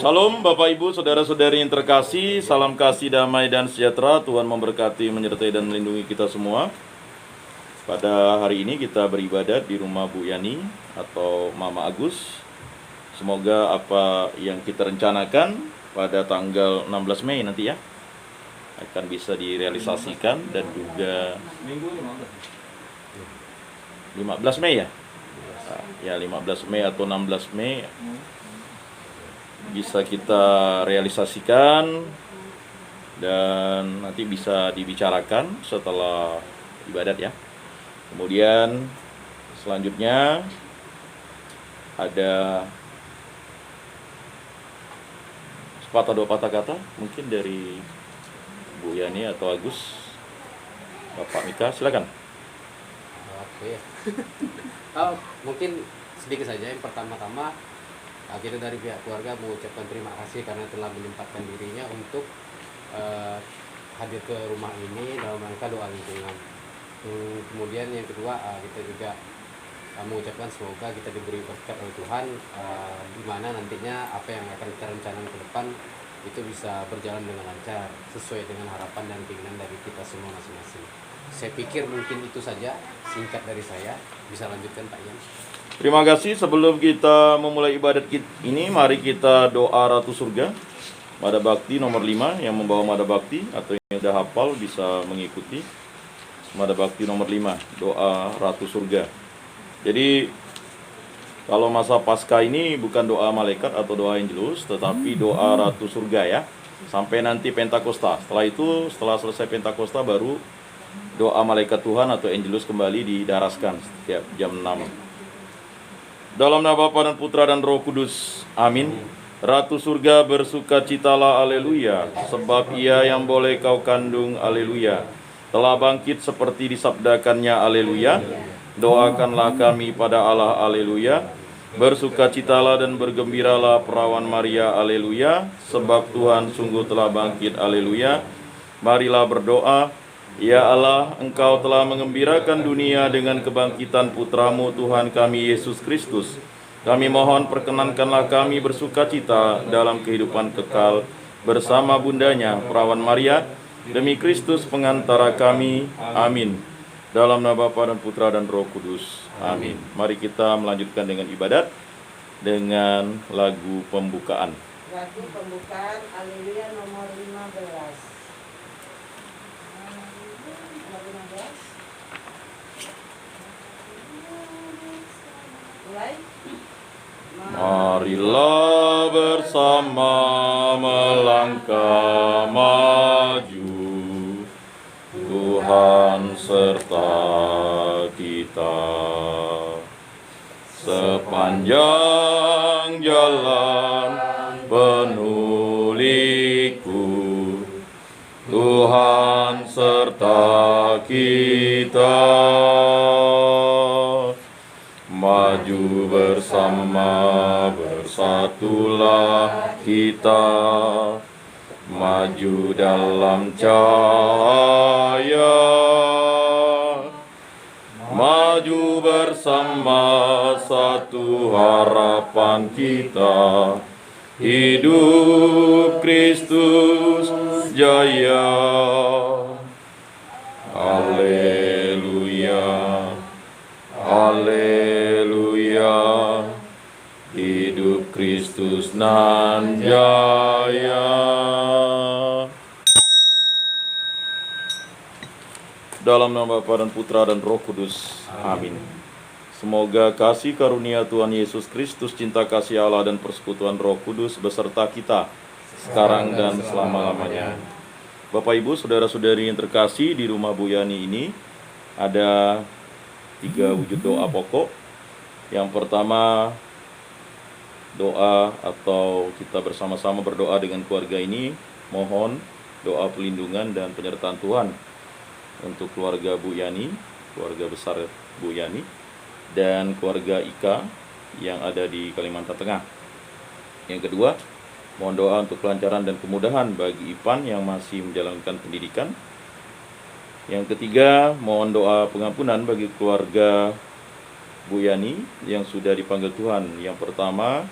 Shalom Bapak Ibu, Saudara-saudari yang terkasih. Salam kasih, damai, dan sejahtera. Tuhan memberkati, menyertai, dan melindungi kita semua. Pada hari ini kita beribadat di rumah Bu Yani atau Mama Agus. Semoga apa yang kita rencanakan pada tanggal 16 Mei nanti ya akan bisa direalisasikan, dan juga 15 Mei ya? Ya, 15 Mei atau 16 Mei bisa kita realisasikan, dan nanti bisa dibicarakan setelah ibadat ya. Kemudian selanjutnya ada sepatah dua patah kata mungkin dari Bu Yani atau Agus. Bapak Mika, silakan. Oke. Mungkin sedikit saja. Yang pertama-tama kita dari pihak keluarga mengucapkan terima kasih karena telah menyempatkan dirinya untuk hadir ke rumah ini dalam rangka doa lingkungan. Kemudian yang kedua, kita juga mengucapkan semoga kita diberi berkat oleh Tuhan, di mana nantinya apa yang akan kita rencanakan ke depan itu bisa berjalan dengan lancar sesuai dengan harapan dan keinginan dari kita semua masing-masing. Saya pikir mungkin itu saja singkat dari saya. Bisa lanjutkan Pak Ian. Terima kasih. Sebelum kita memulai ibadat ini, mari kita doa Ratu Surga. Mada Bakti nomor 5, yang membawa Mada Bakti atau yang sudah hafal bisa mengikuti. Mada Bakti nomor 5, doa Ratu Surga. Jadi kalau masa Paskah ini bukan doa malaikat atau doa angelus, tetapi doa Ratu Surga ya. Sampai nanti Pentakosta. Setelah itu, setelah selesai Pentakosta, baru doa malaikat Tuhan atau angelus kembali didaraskan setiap jam 6. Dalam nama Bapa dan Putra dan Roh Kudus. Amin. Ratu surga bersukacitalah, aleluya, sebab Ia yang boleh kau kandung, aleluya, telah bangkit seperti disabdakannya, aleluya. Doakanlah kami pada Allah, aleluya. Bersukacitalah dan bergembiralah perawan Maria, aleluya, sebab Tuhan sungguh telah bangkit, aleluya. Marilah berdoa. Ya Allah, Engkau telah mengembirakan dunia dengan kebangkitan Putramu Tuhan kami Yesus Kristus. Kami mohon perkenankanlah kami bersukacita dalam kehidupan kekal bersama bundanya, perawan Maria, demi Kristus pengantara kami. Amin. Dalam nama Bapa dan Putra dan Roh Kudus. Amin. Mari kita melanjutkan dengan ibadat dengan lagu pembukaan. Lagu pembukaan, Haleluya nomor 15. Marilah bersama melangkah maju, Tuhan serta kita. Sepanjang jalan penuh liku, Tuhan serta kita. Maju bersama, bersatulah kita, maju dalam cahaya, maju bersama, satu harapan kita, hidup Kristus jaya. Haleluya, haleluya, hidup Kristus nan jaya. Dalam nama Bapa dan Putra dan Roh Kudus. Amin. Semoga kasih karunia Tuhan Yesus Kristus, cinta kasih Allah, dan persekutuan Roh Kudus beserta kita sekarang dan selama-lamanya. Bapak Ibu, saudara-saudari yang terkasih, di rumah Bu Yani ini ada 3 wujud doa pokok. Yang pertama, doa atau kita bersama-sama berdoa dengan keluarga ini, mohon doa pelindungan dan penyertaan Tuhan untuk keluarga Bu Yani, keluarga besar Bu Yani, dan keluarga Ika yang ada di Kalimantan Tengah. Yang kedua, mohon doa untuk kelancaran dan kemudahan bagi Ipan yang masih menjalankan pendidikan. Yang ketiga, mohon doa pengampunan bagi keluarga Bu Yani yang sudah dipanggil Tuhan. Yang pertama,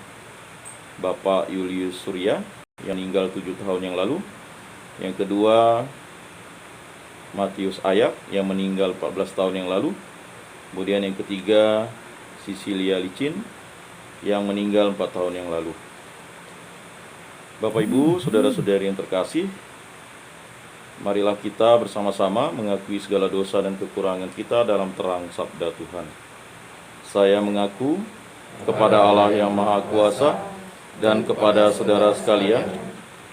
Bapak Julius Surya yang meninggal 7 tahun yang lalu. Yang kedua, Matius Ayak yang meninggal 14 tahun yang lalu. Kemudian yang ketiga, Cecilia Licin yang meninggal 4 tahun yang lalu. Bapak Ibu, saudara-saudari yang terkasih, marilah kita bersama-sama mengakui segala dosa dan kekurangan kita dalam terang sabda Tuhan. Saya mengaku kepada Allah yang Maha Kuasa dan kepada saudara sekalian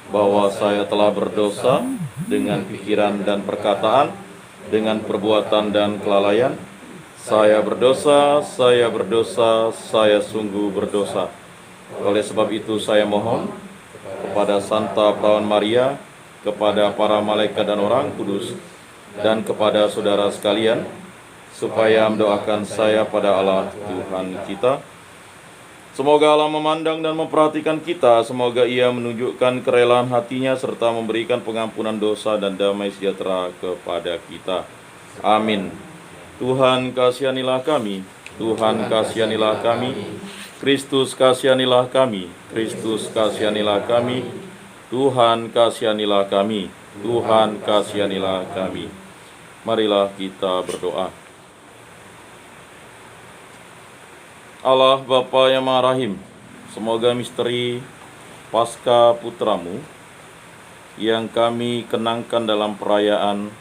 bahwa saya telah berdosa dengan pikiran dan perkataan, dengan perbuatan dan kelalaian. Saya berdosa, saya sungguh berdosa. Oleh sebab itu saya mohon kepada Santa Perawan Maria, kepada para malaikat dan orang kudus, dan kepada saudara sekalian, supaya mendoakan saya pada Allah Tuhan kita. Semoga Allah memandang dan memperhatikan kita, semoga Ia menunjukkan kerelaan hatinya serta memberikan pengampunan dosa dan damai sejahtera kepada kita. Amin. Tuhan kasihanilah kami, Tuhan kasihanilah kami, Kristus kasihanilah kami, Kristus kasihanilah kami, Tuhan kasihanilah kami, Tuhan kasihanilah kami. Marilah kita berdoa. Allah Bapa yang Maha Rahim, semoga misteri Paskah Putramu yang kami kenangkan dalam perayaan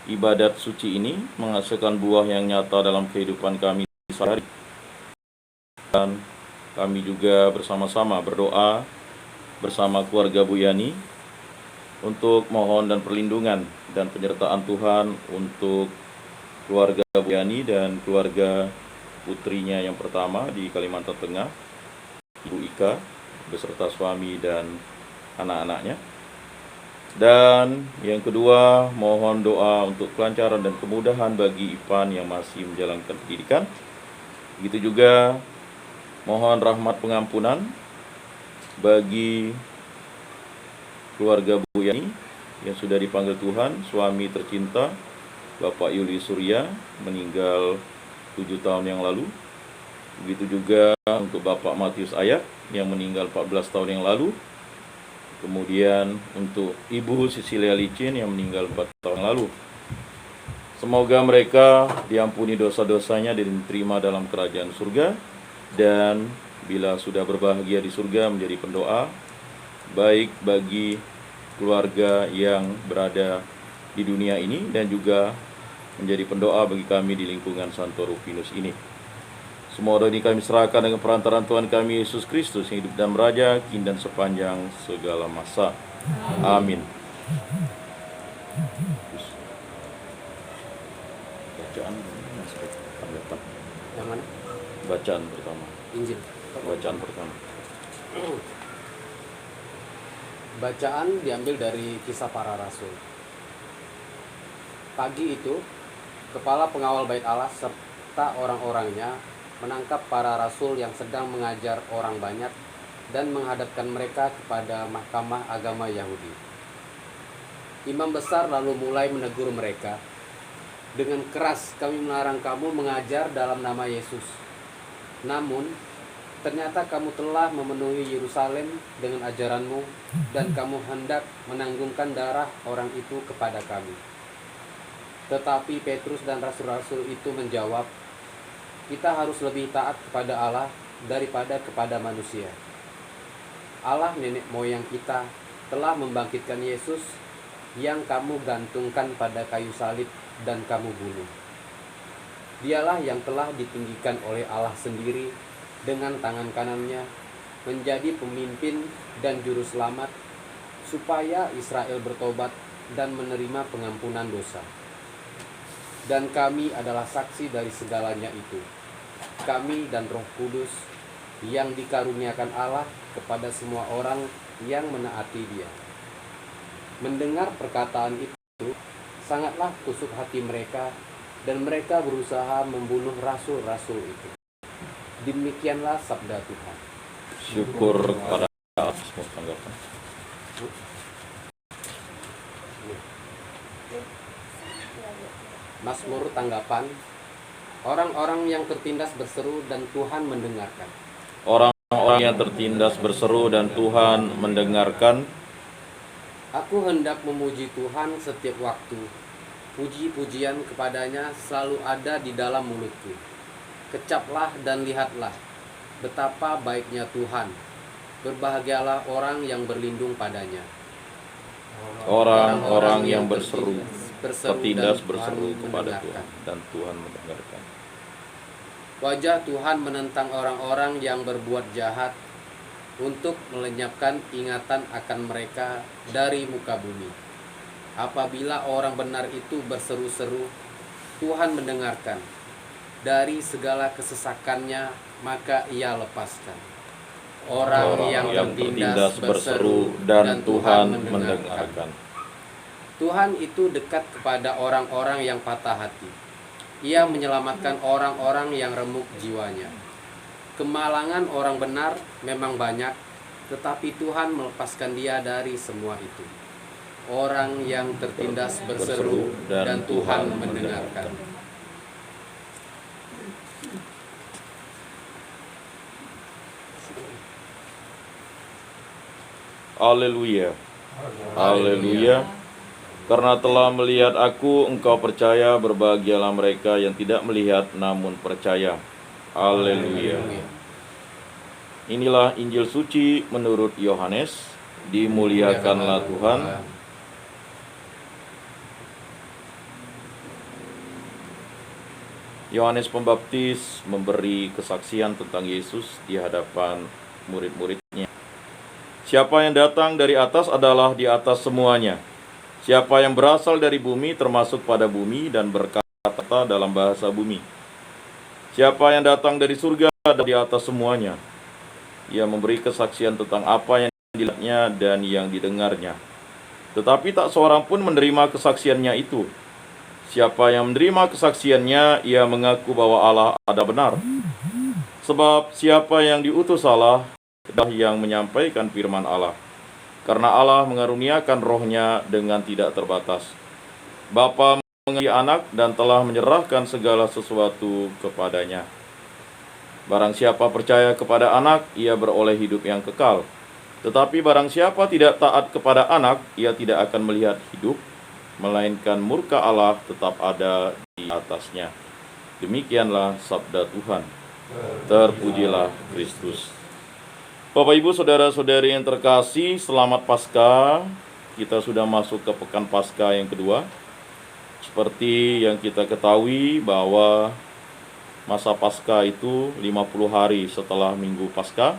ibadat suci ini menghasilkan buah yang nyata dalam kehidupan kami sehari. Dan kami juga bersama-sama berdoa bersama keluarga Bu Yani untuk mohon dan perlindungan dan penyertaan Tuhan untuk keluarga Bu Yani dan keluarga putrinya yang pertama di Kalimantan Tengah, Ibu Ika, beserta suami dan anak-anaknya. Dan yang kedua, mohon doa untuk kelancaran dan kemudahan bagi Ipan yang masih menjalankan pendidikan. Begitu juga mohon rahmat pengampunan bagi keluarga Bu Yani yang sudah dipanggil Tuhan, suami tercinta Bapak Julius Surya meninggal 7 tahun yang lalu. Begitu juga untuk Bapak Matius Ayak yang meninggal 14 tahun yang lalu. Kemudian untuk Ibu Cecilia Licin yang meninggal 4 tahun yang lalu. Semoga mereka diampuni dosa-dosanya dan diterima dalam kerajaan surga. Dan bila sudah berbahagia di surga menjadi pendoa baik bagi keluarga yang berada di dunia ini dan juga menjadi pendoa bagi kami di lingkungan Santo Rufinus ini. Semua doa ini kami serahkan dengan perantaraan Tuhan kami Yesus Kristus yang hidup dan beraja kini dan sepanjang segala masa. Amin. Bacaan Yang mana? Bacaan pertama. Injil. Bacaan pertama. Bacaan diambil dari Kisah Para Rasul. Pagi itu, kepala pengawal bait Allah serta orang-orangnya menangkap para rasul yang sedang mengajar orang banyak dan menghadapkan mereka kepada mahkamah agama Yahudi. Imam besar lalu mulai menegur mereka. Dengan keras kami melarang kamu mengajar dalam nama Yesus. Namun, ternyata kamu telah memenuhi Yerusalem dengan ajaranmu dan kamu hendak menanggungkan darah orang itu kepada kami. Tetapi Petrus dan rasul-rasul itu menjawab, kita harus lebih taat kepada Allah daripada kepada manusia. Allah nenek moyang kita telah membangkitkan Yesus yang kamu gantungkan pada kayu salib dan kamu bunuh. Dialah yang telah ditinggikan oleh Allah sendiri dengan tangan kanannya menjadi pemimpin dan juru selamat supaya Israel bertobat dan menerima pengampunan dosa. Dan kami adalah saksi dari segalanya itu. Kami dan Roh Kudus yang dikaruniakan Allah kepada semua orang yang menaati Dia. Mendengar perkataan itu, sangatlah tusuk hati mereka dan mereka berusaha membunuh rasul-rasul itu. Demikianlah sabda Tuhan. Syukur kepada Allah. Tanggapan. Mazmur tanggapan. Orang-orang yang tertindas berseru dan Tuhan mendengarkan. Orang orang yang tertindas berseru dan Tuhan mendengarkan. Aku hendak memuji Tuhan setiap waktu. Puji-pujian kepadanya selalu ada di dalam mulutku. Kecaplah dan lihatlah betapa baiknya Tuhan. Berbahagialah orang yang berlindung padanya. Orang-orang yang berseru, tertindas dan berseru Tuhan kepada mendengarkan. Tuhan, dan Tuhan mendengarkan. Wajah Tuhan menentang orang-orang yang berbuat jahat untuk melenyapkan ingatan akan mereka dari muka bumi. Apabila orang benar itu berseru-seru, Tuhan mendengarkan. Dari segala kesesakannya, maka ia lepaskan. Orang yang tertindas berseru dan Tuhan mendengarkan. Tuhan itu dekat kepada orang-orang yang patah hati. Ia menyelamatkan orang-orang yang remuk jiwanya. Kemalangan orang benar memang banyak, tetapi Tuhan melepaskan dia dari semua itu. Orang yang tertindas berseru dan Tuhan mendengarkan. Haleluya. Haleluya. Karena telah melihat aku, engkau percaya. Berbahagialah mereka yang tidak melihat namun percaya. Haleluya. Inilah Injil suci menurut Yohanes. Dimuliakanlah Tuhan. Yohanes Pembaptis memberi kesaksian tentang Yesus di hadapan murid-muridnya. Siapa yang datang dari atas adalah di atas semuanya. Siapa yang berasal dari bumi termasuk pada bumi dan berkata dalam bahasa bumi. Siapa yang datang dari surga adalah di atas semuanya. Ia memberi kesaksian tentang apa yang dilihatnya dan yang didengarnya. Tetapi tak seorang pun menerima kesaksiannya itu. Siapa yang menerima kesaksiannya, ia mengaku bahwa Allah ada benar. Sebab siapa yang diutus Allah adalah yang menyampaikan firman Allah. Karena Allah mengaruniakan rohnya dengan tidak terbatas. Bapa mengasihi anak dan telah menyerahkan segala sesuatu kepadanya. Barang siapa percaya kepada anak, ia beroleh hidup yang kekal. Tetapi barang siapa tidak taat kepada anak, ia tidak akan melihat hidup, melainkan murka Allah tetap ada di atasnya. Demikianlah sabda Tuhan. Terpujilah Kristus. Bapak Ibu saudara-saudari yang terkasih, selamat Paskah. Kita sudah masuk ke pekan Paskah yang kedua. Seperti yang kita ketahui bahwa masa Paskah itu 50 hari setelah Minggu Paskah.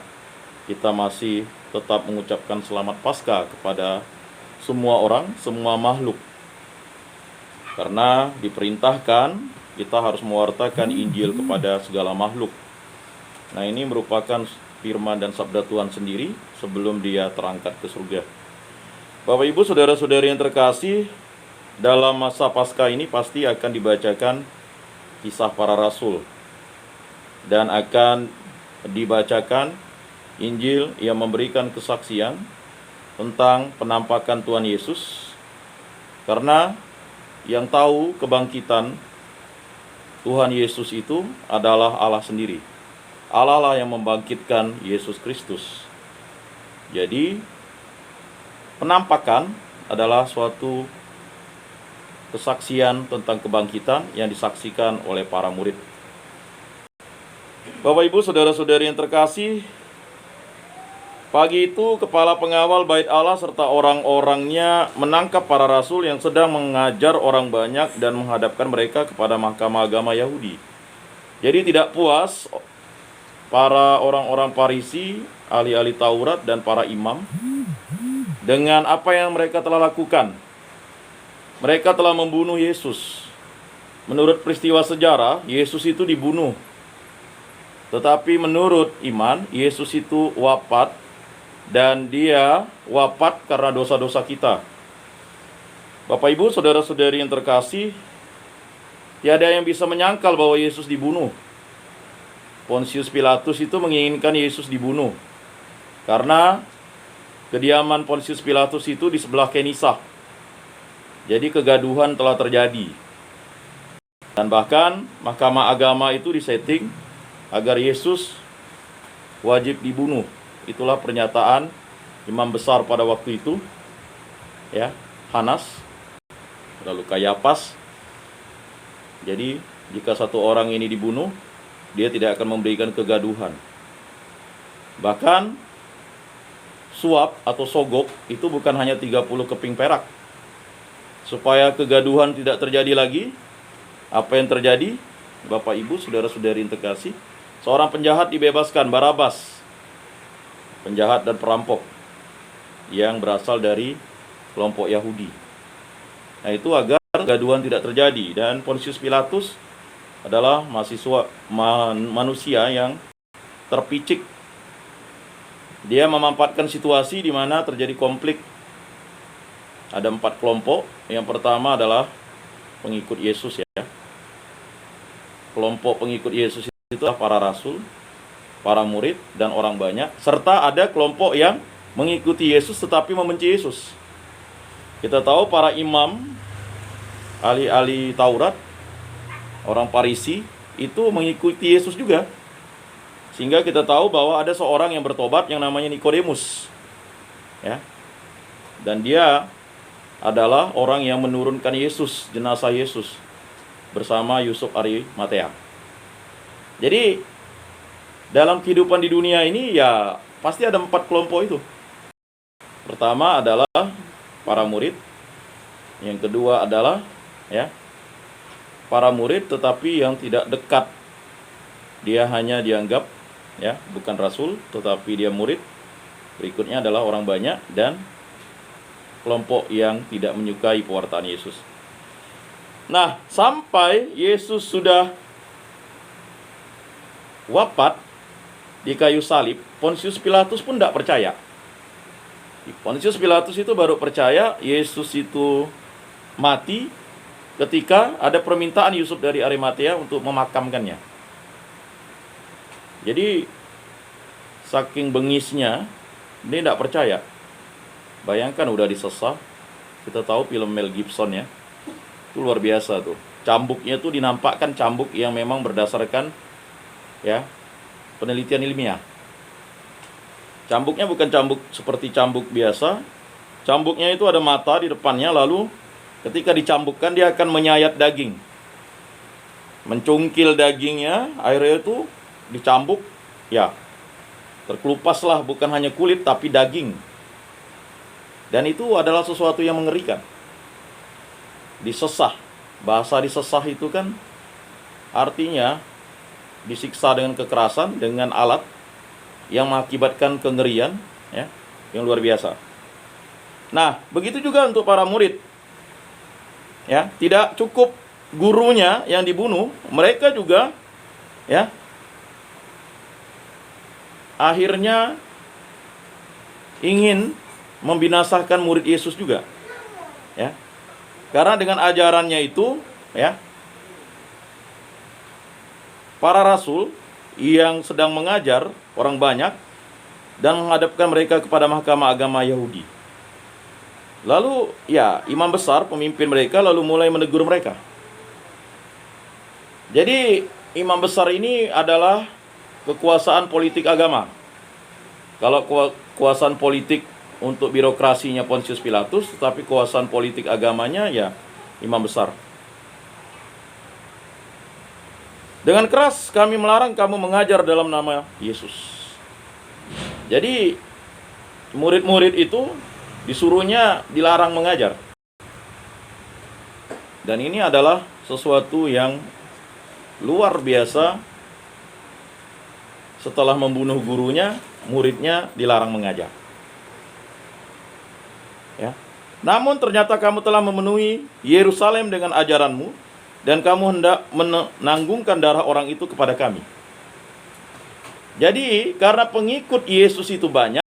Kita masih tetap mengucapkan selamat Paskah kepada semua orang, semua makhluk. Karena diperintahkan kita harus mewartakan Injil kepada segala makhluk. Nah, ini merupakan firman dan sabda Tuhan sendiri sebelum dia terangkat ke surga. Bapak Ibu saudara-saudari yang terkasih, dalam masa Paskah ini pasti akan dibacakan kisah para rasul. Dan akan dibacakan Injil yang memberikan kesaksian tentang penampakan Tuhan Yesus. Karena yang tahu kebangkitan Tuhan Yesus itu adalah Allah sendiri. Allah lah yang membangkitkan Yesus Kristus. Jadi, penampakan adalah suatu kesaksian tentang kebangkitan yang disaksikan oleh para murid. Bapak Ibu saudara-saudari yang terkasih, pagi itu kepala pengawal bait Allah serta orang-orangnya menangkap para rasul yang sedang mengajar orang banyak dan menghadapkan mereka kepada mahkamah agama Yahudi. Jadi tidak puas para orang-orang Farisi, ahli-ahli Taurat dan para imam dengan apa yang mereka telah lakukan. Mereka telah membunuh Yesus. Menurut peristiwa sejarah, Yesus itu dibunuh. Tetapi menurut iman, Yesus itu wafat. Dan dia wafat karena dosa-dosa kita. Bapak Ibu, saudara-saudari yang terkasih, tiada yang bisa menyangkal bahwa Yesus dibunuh. Pontius Pilatus itu menginginkan Yesus dibunuh. Karena kediaman Pontius Pilatus itu di sebelah Kenisah. Jadi kegaduhan telah terjadi. Dan bahkan mahkamah agama itu disetting agar Yesus wajib dibunuh. Itulah pernyataan imam besar pada waktu itu, ya, Hanas, lalu Kayapas. Jadi jika satu orang ini dibunuh, dia tidak akan memberikan kegaduhan. Bahkan suap atau sogok itu bukan hanya 30 keping perak. Supaya kegaduhan tidak terjadi lagi, apa yang terjadi? Bapak Ibu, saudara-saudari yang terkasih, seorang penjahat dibebaskan, Barabas. Penjahat dan perampok yang berasal dari kelompok Yahudi. Nah, itu agar kegaduhan tidak terjadi. Dan Pontius Pilatus adalah manusia yang terpicik. Dia memanfaatkan situasi di mana terjadi konflik. Ada 4 kelompok. Yang pertama adalah pengikut Yesus, ya. Kelompok pengikut Yesus itu adalah para rasul, para murid, dan orang banyak. Serta ada kelompok yang mengikuti Yesus tetapi membenci Yesus. Kita tahu para imam, ahli-ahli Taurat, orang Farisi, itu mengikuti Yesus juga. Sehingga kita tahu bahwa ada seorang yang bertobat yang namanya Nikodemus, ya. Dan dia adalah orang yang menurunkan Yesus, jenazah Yesus, bersama Yusuf Arimatea. Jadi dalam kehidupan di dunia ini, ya, pasti ada 4 kelompok itu. Pertama adalah para murid. Yang kedua adalah, ya, para murid tetapi yang tidak dekat. Dia hanya dianggap, ya, bukan rasul tetapi dia murid. Berikutnya adalah orang banyak dan kelompok yang tidak menyukai pewartaan Yesus. Nah, sampai Yesus sudah wafat di kayu salib, Pontius Pilatus pun tidak percaya. Pontius Pilatus itu baru percaya Yesus itu mati ketika ada permintaan Yusuf dari Arimatea untuk memakamkannya. Jadi saking bengisnya, dia tidak percaya. Bayangkan udah disesah. Kita tahu film Mel Gibson, ya. Itu luar biasa tuh. Cambuknya tuh dinampakkan cambuk yang memang berdasarkan, ya, penelitian ilmiah. Cambuknya bukan cambuk seperti cambuk biasa. Cambuknya itu ada mata di depannya, lalu ketika dicambukkan dia akan menyayat daging. Mencungkil dagingnya, airnya itu dicambuk, ya. Terkelupaslah bukan hanya kulit tapi daging. Dan itu adalah sesuatu yang mengerikan. Disesah. Bahasa disesah itu kan artinya disiksa dengan kekerasan, dengan alat yang mengakibatkan kengerian, ya, yang luar biasa. Nah, begitu juga untuk para murid. Ya, tidak cukup gurunya yang dibunuh, mereka juga, ya, akhirnya ingin membinasakan murid Yesus juga, ya. Karena dengan ajarannya itu, ya, para rasul yang sedang mengajar orang banyak dan menghadapkan mereka kepada mahkamah agama Yahudi. Lalu, ya, imam besar, pemimpin mereka lalu mulai menegur mereka. Jadi, imam besar ini adalah kekuasaan politik agama. Kalau kekuasaan politik untuk birokrasinya Pontius Pilatus, tetapi kekuasaan politik agamanya, ya, imam besar. Dengan keras kami melarang kamu mengajar dalam nama Yesus. Jadi murid-murid itu disuruhnya dilarang mengajar. Dan ini adalah sesuatu yang luar biasa. Setelah membunuh gurunya, muridnya dilarang mengajar. Ya. Namun ternyata kamu telah memenuhi Yerusalem dengan ajaranmu, dan kamu hendak menanggungkan darah orang itu kepada kami. Jadi karena pengikut Yesus itu banyak,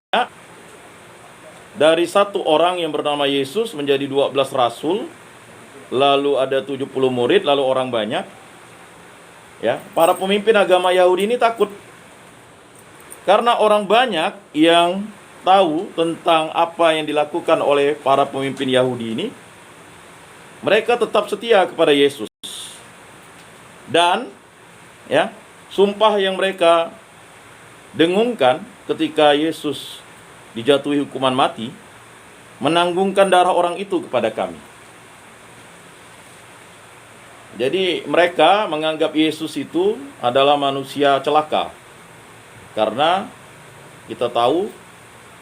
dari satu orang yang bernama Yesus menjadi 12 rasul, lalu ada 70 murid, lalu orang banyak, ya, para pemimpin agama Yahudi ini takut. Karena orang banyak yang tahu tentang apa yang dilakukan oleh para pemimpin Yahudi ini, mereka tetap setia kepada Yesus. Dan, ya, sumpah yang mereka dengungkan ketika Yesus dijatuhi hukuman mati, menanggungkan darah orang itu kepada kami. Jadi mereka menganggap Yesus itu adalah manusia celaka. Karena kita tahu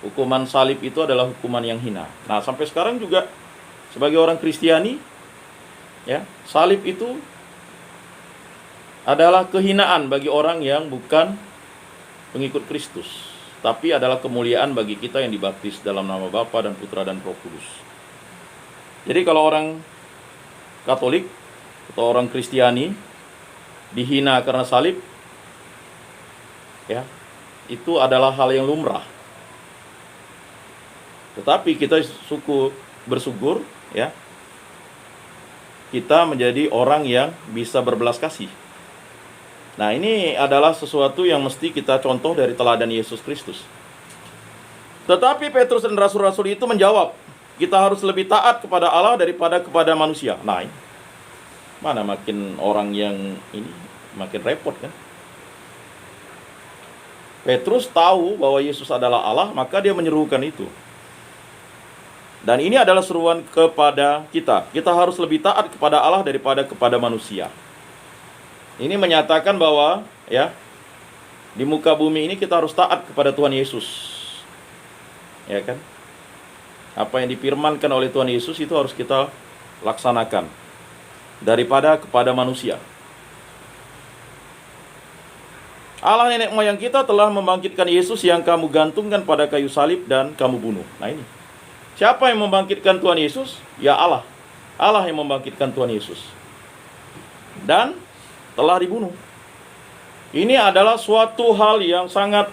hukuman salib itu adalah hukuman yang hina. Nah, sampai sekarang juga sebagai orang Kristiani, ya, salib itu adalah kehinaan bagi orang yang bukan pengikut Kristus, tapi adalah kemuliaan bagi kita yang dibaptis dalam nama Bapa dan Putra dan Roh Kudus. Jadi kalau orang Katolik atau orang Kristiani dihina karena salib, ya, itu adalah hal yang lumrah. Tetapi kita bersyukur, ya, kita menjadi orang yang bisa berbelas kasih. Nah, ini adalah sesuatu yang mesti kita contoh dari teladan Yesus Kristus. Tetapi Petrus dan rasul-rasul itu menjawab, kita harus lebih taat kepada Allah daripada kepada manusia. Nah, mana makin orang yang ini makin repot kan? Petrus tahu bahwa Yesus adalah Allah, maka dia menyerukan itu. Dan ini adalah seruan kepada kita. Kita harus lebih taat kepada Allah daripada kepada manusia. Ini menyatakan bahwa, ya, di muka bumi ini kita harus taat kepada Tuhan Yesus. Ya kan? Apa yang difirmankan oleh Tuhan Yesus itu harus kita laksanakan daripada kepada manusia. Allah nenek moyang kita telah membangkitkan Yesus yang kamu gantungkan pada kayu salib dan kamu bunuh. Nah ini, siapa yang membangkitkan Tuhan Yesus? Ya Allah. Allah yang membangkitkan Tuhan Yesus. Dan telah dibunuh. Ini adalah suatu hal yang sangat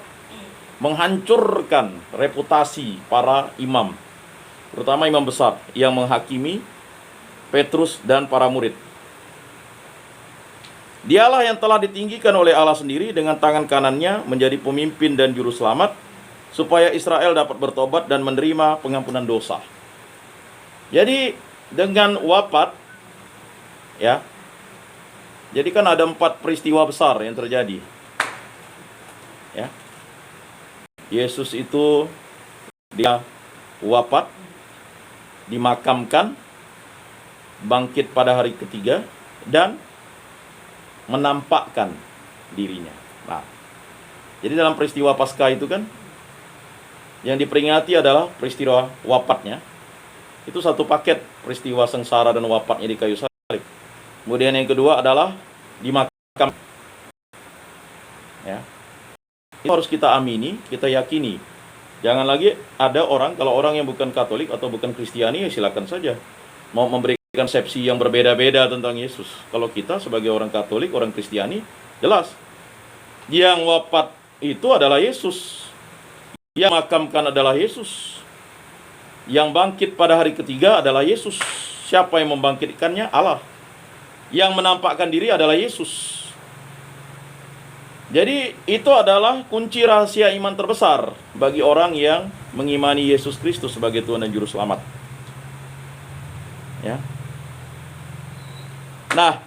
menghancurkan reputasi para imam, terutama imam besar yang menghakimi Petrus dan para murid. Dialah yang telah ditinggikan oleh Allah sendiri dengan tangan kanannya menjadi pemimpin dan juru selamat, supaya Israel dapat bertobat dan menerima pengampunan dosa. Jadi dengan wafat, ya, jadi kan ada 4 peristiwa besar yang terjadi, ya. Yesus itu dia wafat, dimakamkan, bangkit pada hari ketiga, dan menampakkan dirinya. Nah, jadi dalam peristiwa Paskah itu kan, yang diperingati adalah peristiwa wafatnya. Itu satu paket peristiwa sengsara dan wafatnya di kayu salib. Kemudian yang kedua adalah dimakam. Ya. Itu harus kita amini, kita yakini. Jangan lagi ada orang, kalau orang yang bukan Katolik atau bukan Kristiani, ya silakan saja mau memberikan konsepsi yang berbeda-beda tentang Yesus. Kalau kita sebagai orang Katolik, orang Kristiani, jelas yang wafat itu adalah Yesus, yang makamkan adalah Yesus, yang bangkit pada hari ketiga adalah Yesus. Siapa yang membangkitkannya? Allah. Yang menampakkan diri adalah Yesus. Jadi itu adalah kunci rahasia iman terbesar bagi orang yang mengimani Yesus Kristus sebagai Tuhan dan Juru Selamat. Ya. Nah,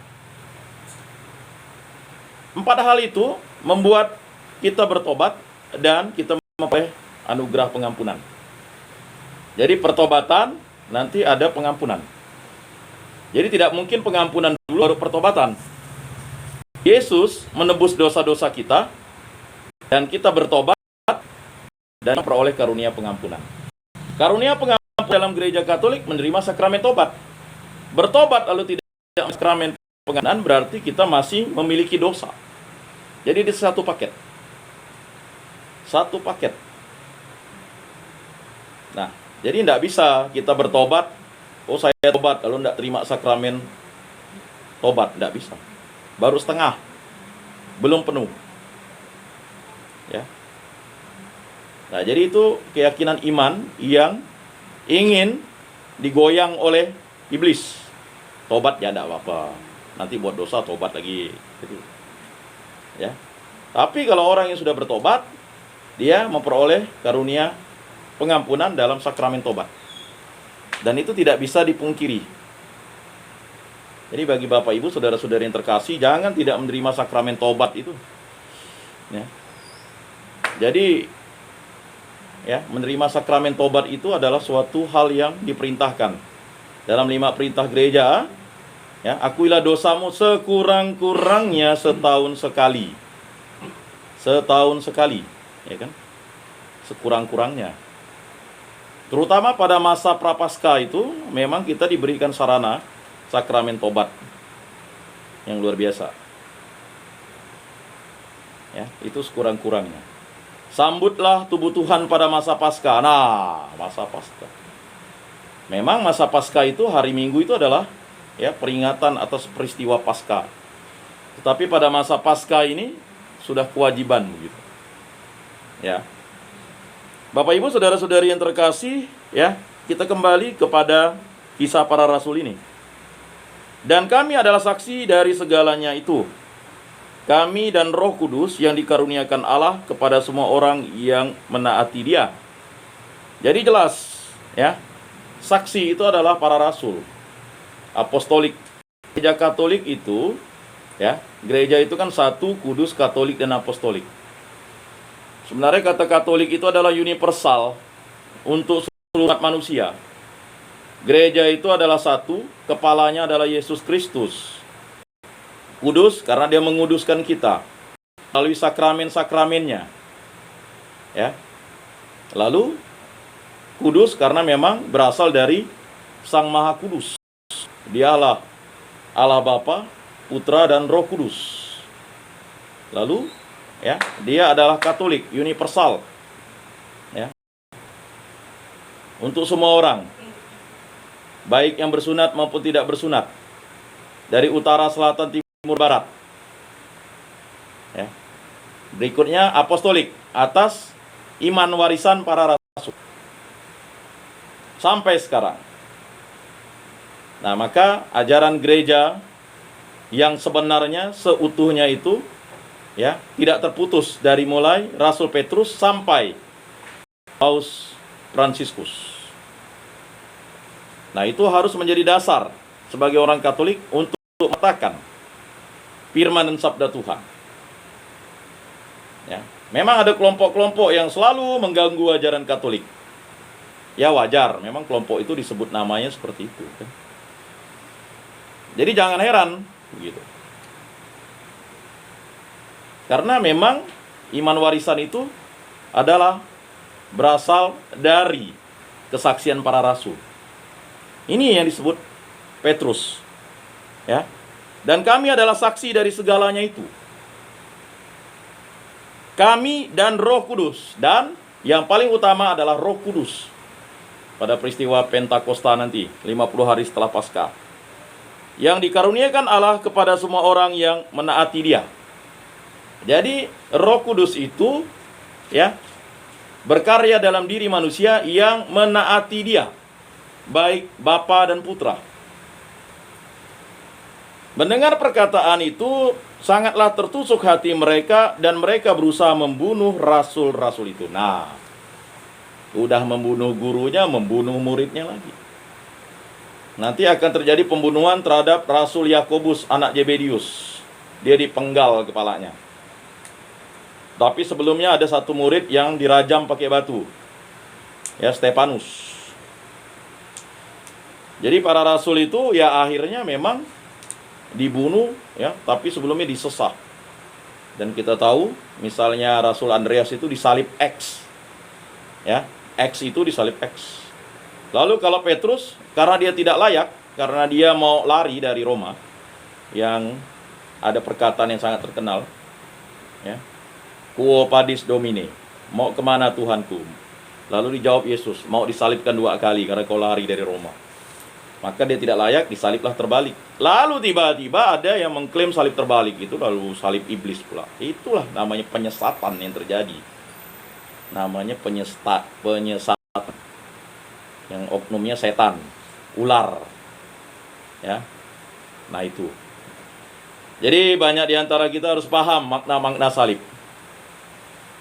4 hal itu membuat kita bertobat dan kita memperoleh anugerah pengampunan. Jadi pertobatan, nanti ada pengampunan. Jadi tidak mungkin pengampunan dulu baru pertobatan. Yesus menebus dosa-dosa kita, dan kita bertobat dan memperoleh karunia pengampunan. Karunia pengampunan dalam gereja Katolik menerima sakramen tobat. Bertobat lalu tidak sakramen pengampunan berarti kita masih memiliki dosa. Jadi di satu paket. Satu paket. Nah, jadi tidak bisa kita bertobat, oh saya tobat lalu tidak terima sakramen tobat, tidak bisa. Baru setengah, belum penuh. Ya. Nah, jadi itu keyakinan iman yang ingin digoyang oleh iblis. Tobat ya tidak apa-apa, nanti buat dosa tobat lagi gitu. Ya. Tapi kalau orang yang sudah bertobat, dia memperoleh karunia pengampunan dalam sakramen tobat. Dan itu tidak bisa dipungkiri. Jadi bagi Bapak Ibu, saudara-saudari yang terkasih, jangan tidak menerima sakramen tobat itu. Ya. Jadi ya, menerima sakramen tobat itu adalah suatu hal yang diperintahkan dalam 5 perintah gereja. Ya, akuilah dosamu sekurang-kurangnya setahun sekali. Setahun sekali, ya kan? Sekurang-kurangnya. Terutama pada masa prapaskah itu memang kita diberikan sarana sakramen tobat yang luar biasa. Ya, itu sekurang-kurangnya. Sambutlah tubuh Tuhan pada masa Paskah. Nah, masa Paskah. Memang masa Paskah itu hari Minggu itu adalah ya peringatan atas peristiwa Paskah. Tetapi pada masa Paskah ini sudah kewajiban begitu. Ya. Bapak Ibu saudara-saudari yang terkasih, ya, kita kembali kepada kisah para rasul ini. Dan kami adalah saksi dari segalanya itu. Kami dan Roh Kudus yang dikaruniakan Allah kepada semua orang yang menaati Dia. Jadi jelas, ya. Saksi itu adalah para rasul. Apostolik. Gereja Katolik itu, ya, gereja itu kan satu, kudus, katolik, dan apostolik. Sebenarnya kata Katolik itu adalah universal untuk seluruh umat manusia. Gereja itu adalah satu, kepalanya adalah Yesus Kristus. Kudus karena Dia menguduskan kita melalui sakramen-sakramennya. Ya. Lalu kudus karena memang berasal dari Sang Maha Kudus. Dialah Allah Bapa, Putra, dan Roh Kudus. Lalu ya, Dia adalah Katolik, universal. Ya. Untuk semua orang, baik yang bersunat maupun tidak bersunat, dari utara, selatan, timur, barat. Ya. Berikutnya apostolik, atas iman warisan para rasul sampai sekarang. Nah, maka ajaran gereja yang sebenarnya seutuhnya itu ya tidak terputus dari mulai Rasul Petrus sampai Paus Fransiskus. Nah, itu harus menjadi dasar sebagai orang Katolik untuk mengatakan firman dan sabda Tuhan. Ya, memang ada kelompok-kelompok yang selalu mengganggu ajaran Katolik. Ya wajar, memang kelompok itu disebut namanya seperti itu. Jadi jangan heran begitu. Karena memang iman warisan itu adalah berasal dari kesaksian para rasul. Ini yang disebut Petrus. Ya. Dan kami adalah saksi dari segalanya itu. Kami dan Roh Kudus. Dan yang paling utama adalah Roh Kudus. Pada peristiwa Pentakosta nanti, 50 hari setelah Paskah. Yang dikaruniakan Allah kepada semua orang yang menaati Dia. Jadi Roh Kudus itu ya berkarya dalam diri manusia yang menaati Dia, baik Bapa dan Putra. Mendengar perkataan itu sangatlah tertusuk hati mereka dan mereka berusaha membunuh rasul-rasul itu. Nah, udah membunuh gurunya, membunuh muridnya lagi. Nanti akan terjadi pembunuhan terhadap Rasul Yakobus, anak Zebedius. Dia dipenggal kepalanya. Tapi sebelumnya ada satu murid yang dirajam pakai batu. Ya, Stefanus. Jadi para rasul itu ya akhirnya memang dibunuh ya, tapi sebelumnya disesah. Dan kita tahu misalnya Rasul Andreas itu disalib X. Ya, X itu disalib X. Lalu kalau Petrus karena dia tidak layak, karena dia mau lari dari Roma yang ada perkataan yang sangat terkenal ya. Quo vadis Domine, mau kemana Tuhanku? Lalu dijawab Yesus, mau disalibkan 2 kali karena kau lari dari Roma. Maka dia tidak layak, disaliblah terbalik. Lalu tiba-tiba ada yang mengklaim salib terbalik itu, lalu salib iblis pula. Itulah namanya penyesatan yang terjadi. Namanya penyesatan. Yang oknumnya setan, ular. Ya. Nah itu. Jadi banyak di antara kita harus paham makna-makna salib.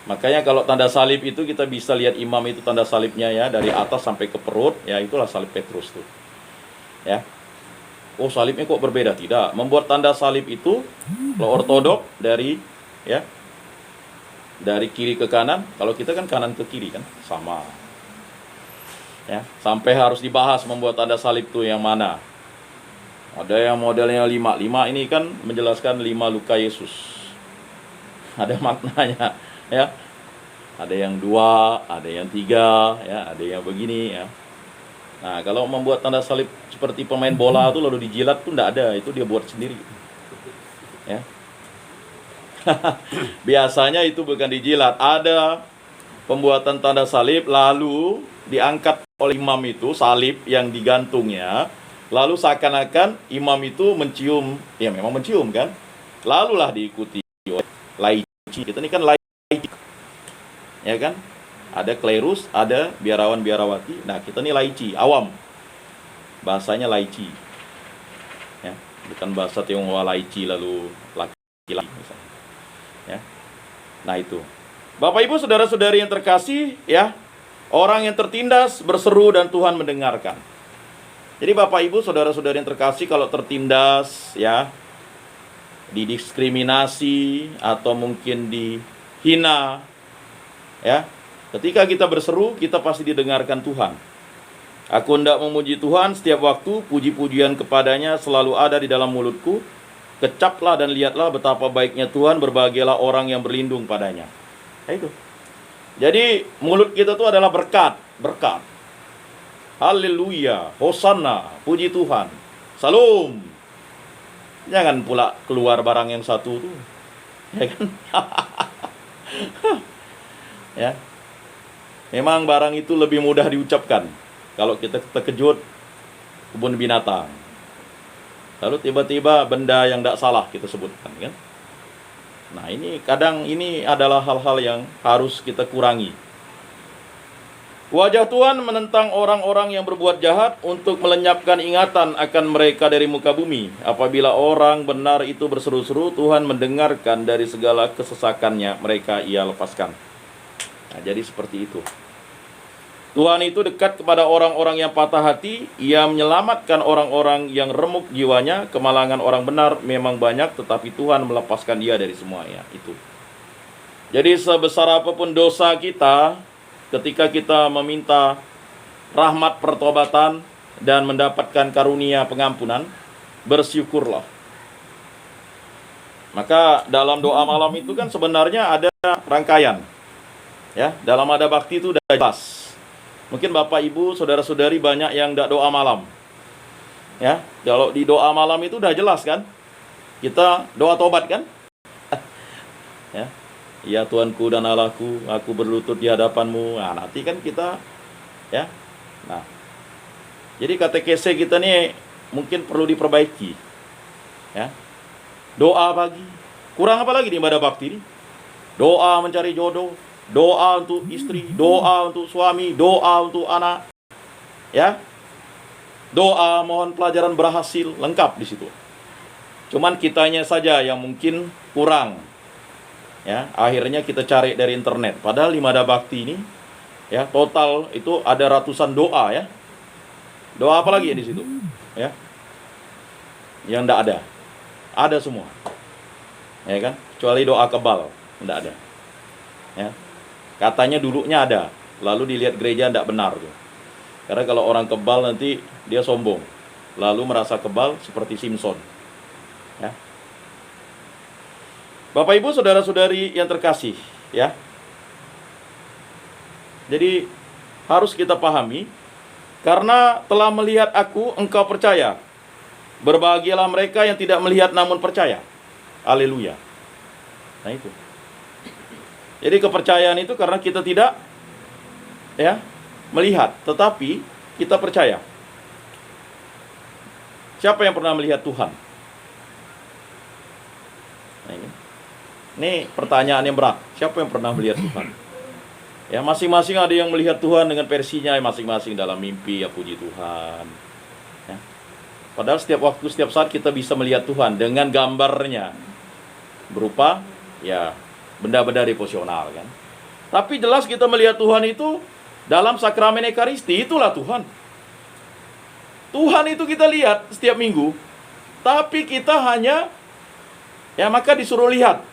Makanya kalau tanda salib itu kita bisa lihat imam itu tanda salibnya ya, dari atas sampai ke perut, ya itulah salib Petrus tuh. Ya. Oh, salibnya kok berbeda? Tidak. Membuat tanda salib itu kalau ortodok dari ya dari kiri ke kanan. Kalau kita kan kanan ke kiri kan, sama. Ya, sampai harus dibahas membuat tanda salib itu yang mana. Ada yang modelnya 5. 5 ini kan menjelaskan 5 luka Yesus. Ada maknanya, ya. Ada yang 2, ada yang 3, ya, ada yang begini, ya. Nah, kalau membuat tanda salib seperti pemain bola itu lalu dijilat tuh enggak ada, itu dia buat sendiri. Ya. Biasanya itu bukan dijilat, ada pembuatan tanda salib lalu diangkat oleh imam itu salib yang digantungnya, lalu seakan-akan imam itu mencium, ya memang mencium kan, lalulah diikuti oleh laici. Kita ini kan laici, ya kan, ada klerus, ada biarawan biarawati. Nah, kita ini laici, awam, bahasanya laici, ya, bukan bahasa Tionghoa laici lalu laki-laki misalnya, ya. Nah itu, Bapak Ibu saudara-saudari yang terkasih, ya, orang yang tertindas berseru dan Tuhan mendengarkan. Jadi Bapak Ibu saudara-saudari yang terkasih, kalau tertindas, ya, didiskriminasi atau mungkin dihina, ya, ketika kita berseru, kita pasti didengarkan Tuhan. Aku hendak memuji Tuhan setiap waktu, puji-pujian kepadanya selalu ada di dalam mulutku. Kecaplah dan lihatlah betapa baiknya Tuhan, berbahagialah orang yang berlindung padanya. Nah, itu. Jadi mulut kita itu adalah berkat, berkat. Haleluya, Hosanna, puji Tuhan. Salam. Jangan pula keluar barang yang satu tuh. Ya kan? Ya. Memang barang itu lebih mudah diucapkan kalau kita terkejut kebun binatang. Lalu tiba-tiba benda yang tidak salah kita sebutkan, kan? Nah, ini kadang ini adalah hal-hal yang harus kita kurangi. Wajah Tuhan menentang orang-orang yang berbuat jahat untuk melenyapkan ingatan akan mereka dari muka bumi. Apabila orang benar itu berseru-seru, Tuhan mendengarkan dari segala kesesakannya mereka ia lepaskan. Nah, jadi seperti itu. Tuhan itu dekat kepada orang-orang yang patah hati. Ia menyelamatkan orang-orang yang remuk jiwanya. Kemalangan orang benar memang banyak, tetapi Tuhan melepaskan dia dari semuanya. Itu. Jadi sebesar apapun dosa kita, ketika kita meminta rahmat pertobatan dan mendapatkan karunia pengampunan, bersyukurlah. Maka dalam doa malam itu kan sebenarnya ada rangkaian. Ya, dalam ada bakti itu sudah jelas. Mungkin Bapak Ibu, saudara-saudari banyak yang tidak doa malam. Ya, kalau di doa malam itu udah jelas kan? Kita doa tobat kan? Ya. Ya Tuanku dan Allahku, aku berlutut di hadapan-Mu. Nah, nanti kan kita, ya. Nah, jadi katekese kita nih mungkin perlu diperbaiki. Ya. Doa pagi. Kurang apa lagi di ibadah bakti ini? Doa mencari jodoh, doa untuk istri, doa untuk suami, doa untuk anak. Ya. Doa mohon pelajaran berhasil, lengkap di situ. Cuman kitanya saja yang mungkin kurang. Ya, akhirnya kita cari dari internet. Padahal di ibadah bakti ini, ya, total itu ada ratusan doa, ya. Doa apa lagi ya di situ? Ya. Yang enggak ada. Ada semua. Ya kan? Kecuali doa kebal, enggak ada. Ya. Katanya dulunya ada, lalu dilihat gereja enggak benar tuh. Karena kalau orang kebal nanti dia sombong, lalu merasa kebal seperti Simpson. Ya. Bapak Ibu saudara-saudari yang terkasih, ya. Jadi harus kita pahami, karena telah melihat aku, engkau percaya. Berbahagialah mereka yang tidak melihat namun percaya. Haleluya. Nah itu. Jadi kepercayaan itu karena kita tidak, ya, melihat, tetapi kita percaya. Siapa yang pernah melihat Tuhan? Nah, ini pertanyaan yang berat. Siapa yang pernah melihat Tuhan? Ya, masing-masing ada yang melihat Tuhan dengan versinya masing-masing dalam mimpi, ya puji Tuhan. Ya. Padahal setiap waktu, setiap saat kita bisa melihat Tuhan dengan gambarnya. Berupa, ya, benda-benda devosional kan. Tapi jelas kita melihat Tuhan itu dalam sakramen Ekaristi, itulah Tuhan. Tuhan itu kita lihat setiap minggu. Tapi kita hanya, ya, maka disuruh lihat.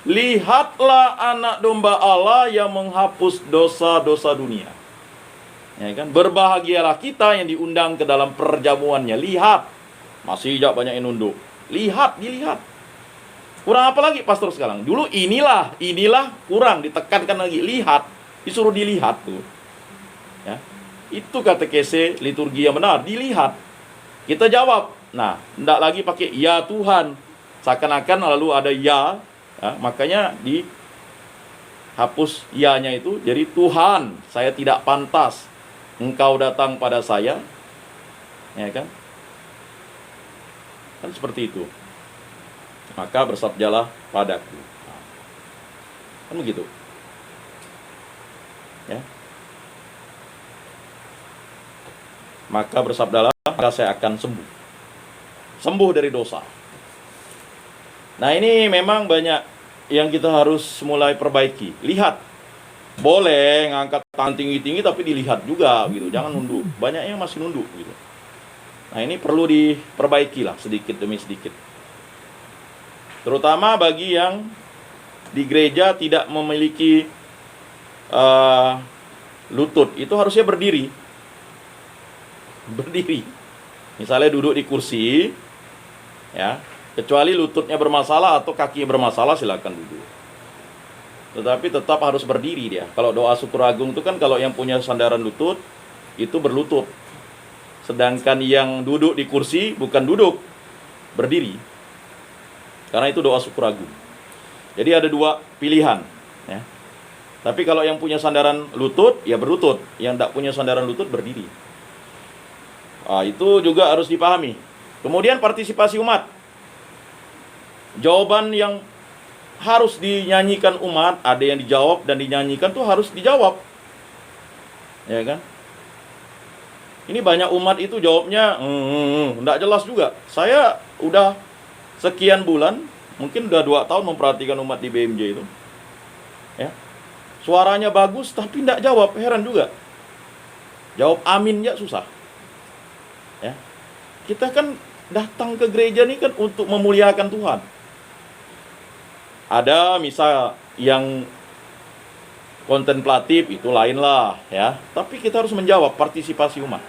Lihatlah anak domba Allah yang menghapus dosa-dosa dunia. Ya kan? Berbahagialah kita yang diundang ke dalam perjamuannya. Lihat. Masih tidak banyak yang nunduk. Lihat, dilihat. Kurang apa lagi pastor sekarang? Dulu inilah kurang, ditekankan lagi. Lihat, disuruh dilihat tuh. Ya. Itu katekese liturgi yang benar, dilihat. Kita jawab. Nah, tidak lagi pakai ya Tuhan. Seakan-akan lalu ada ya, makanya dihapus ya-nya itu jadi Tuhan, saya tidak pantas engkau datang pada saya. Ya kan? Kan seperti itu. Maka bersabdalah padaku. Kan begitu. Ya. Maka bersabdalah, maka saya akan sembuh. Sembuh dari dosa. Nah, ini memang banyak yang kita harus mulai perbaiki. Lihat. Boleh ngangkat tangan tinggi-tinggi tapi dilihat juga gitu. Jangan nunduk. Banyak yang masih nunduk gitu. Nah, ini perlu diperbaiki lah sedikit demi sedikit. Terutama bagi yang di gereja tidak memiliki lutut, itu harusnya berdiri. Berdiri. Misalnya duduk di kursi, ya, kecuali lututnya bermasalah atau kakinya bermasalah, silakan duduk. Tetapi tetap harus berdiri dia. Kalau doa syukur agung itu kan kalau yang punya sandaran lutut itu berlutut. Sedangkan yang duduk di kursi bukan duduk, berdiri. Karena itu doa syukur agung. Jadi ada dua pilihan, ya. Tapi kalau yang punya sandaran lutut, ya berlutut. Yang tidak punya sandaran lutut, berdiri. Itu juga harus dipahami. Kemudian partisipasi umat. Jawaban yang harus dinyanyikan umat, ada yang dijawab dan dinyanyikan tuh harus dijawab. Ya kan? Ini banyak umat itu jawabnya enggak jelas juga. Saya udah sekian bulan, mungkin udah 2 tahun memperhatikan umat di BMJ itu. Ya. Suaranya bagus tapi enggak jawab, heran juga. Jawab amin ya susah. Ya. Kita kan datang ke gereja ini kan untuk memuliakan Tuhan. Ada misal yang kontemplatif itu lain lah ya. Tapi kita harus menjawab partisipasi umat.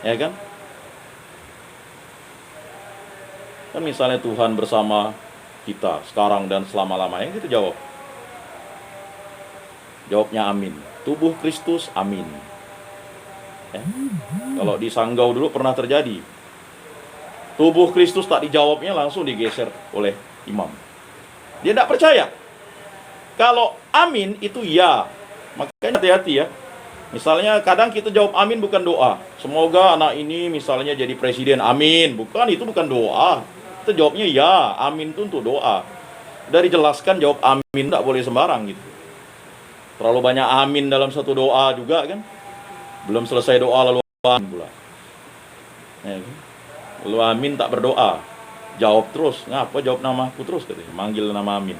Ya kan? Kan misalnya Tuhan bersama kita sekarang dan selama-lamanya, kita jawab. Jawabnya amin. Tubuh Kristus, amin. Ya. Kalau di Sanggau dulu pernah terjadi. Tubuh Kristus tak dijawabnya, langsung digeser oleh imam. Dia tidak percaya. Kalau amin itu ya. Makanya hati-hati ya. Misalnya kadang kita jawab amin bukan doa. Semoga anak ini misalnya jadi presiden, amin. Bukan, itu bukan doa. Kita jawabnya ya, amin itu untuk doa. Udah dijelaskan jawab amin tidak boleh sembarang gitu. Terlalu banyak amin dalam satu doa juga kan. Belum selesai doa lalu amin pula. Ya, kan? Lalu amin tak berdoa. Jawab terus. Ngapa jawab namaku terus katanya. Manggil nama amin.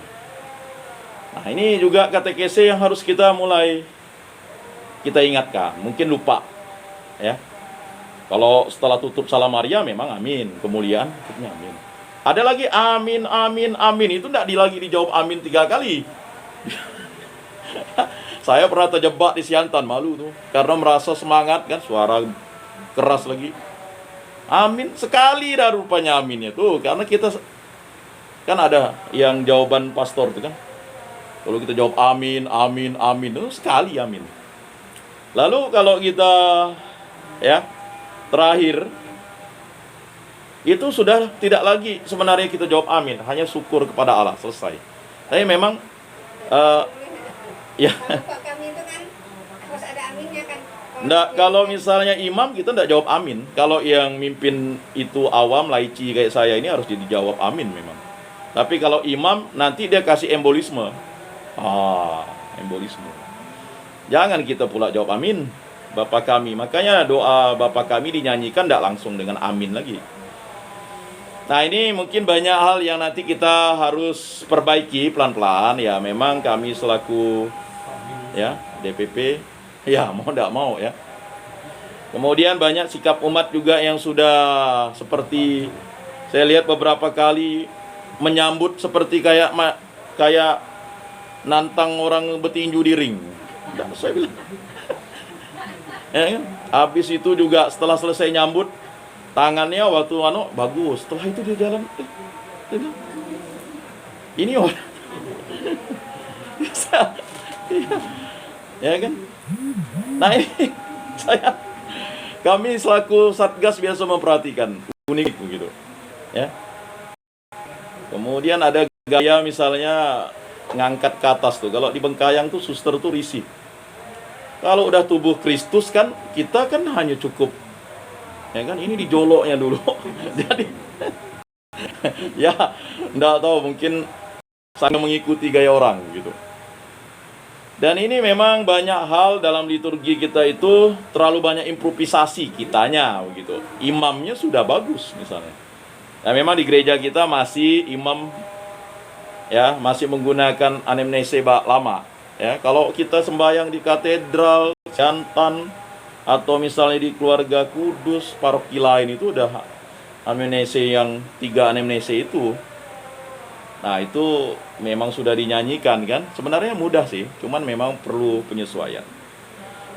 Nah, ini juga katekese yang harus kita mulai kita ingatkan. Mungkin lupa. Ya. Kalau setelah tutup salam Maria memang amin. Kemuliaan tutupnya amin. Ada lagi amin, amin, amin. Itu tidak lagi dijawab amin 3 kali. Saya pernah terjebak di Siantan, malu tuh. Karena merasa semangat kan, suara keras lagi. Amin, sekali dah rupanya aminnya tuh. Karena kita kan ada yang jawaban pastor tuh kan. Kalau kita jawab amin, amin, amin, itu sekali amin. Lalu kalau kita ya terakhir itu sudah tidak lagi sebenarnya kita jawab amin, hanya syukur kepada Allah, selesai. Tapi memang ya kami itu kan harus ada aminnya kan. nggak, kalau misalnya imam kita nggak jawab amin. Kalau yang mimpin itu awam, laici kayak saya ini harus dijawab amin memang. Tapi kalau imam nanti dia kasih embolisme. Embolisme. Jangan kita pula jawab amin, Bapa kami. Makanya doa Bapa kami dinyanyikan tidak langsung dengan amin lagi. Nah, ini mungkin banyak hal yang nanti kita harus perbaiki pelan-pelan. Ya, memang kami selaku ya DPP, ya mau tidak mau ya. Kemudian banyak sikap umat juga yang sudah seperti saya lihat beberapa kali menyambut seperti kayak kayak nantang orang betinju di ring. Dan saya bilang, ya kan? Habis itu juga setelah selesai nyambut, tangannya waktu bagus. Setelah itu dia jalan, dia bilang, ini orang. Ya kan? Nah ini kami selaku Satgas biasa memperhatikan unik begitu. Ya. Kemudian ada gaya misalnya ngangkat ke atas tuh. Kalau di Bengkayang tuh suster tuh risih. Kalau udah tubuh Kristus kan kita kan hanya cukup, ya kan, ini dijoloknya dulu. Jadi ya enggak tahu, mungkin sangat mengikuti gaya orang gitu. Dan ini memang banyak hal dalam liturgi kita itu terlalu banyak improvisasi kitanya begitu. Imamnya sudah bagus misalnya. Nah, memang di gereja kita masih imam ya masih menggunakan anamnese lama. Ya, kalau kita sembahyang di katedral, jantan, atau misalnya di keluarga kudus, paroki lain itu udah anamnese yang 3 anamnese itu. Nah, itu memang sudah dinyanyikan kan. Sebenarnya mudah sih, cuman memang perlu penyesuaian.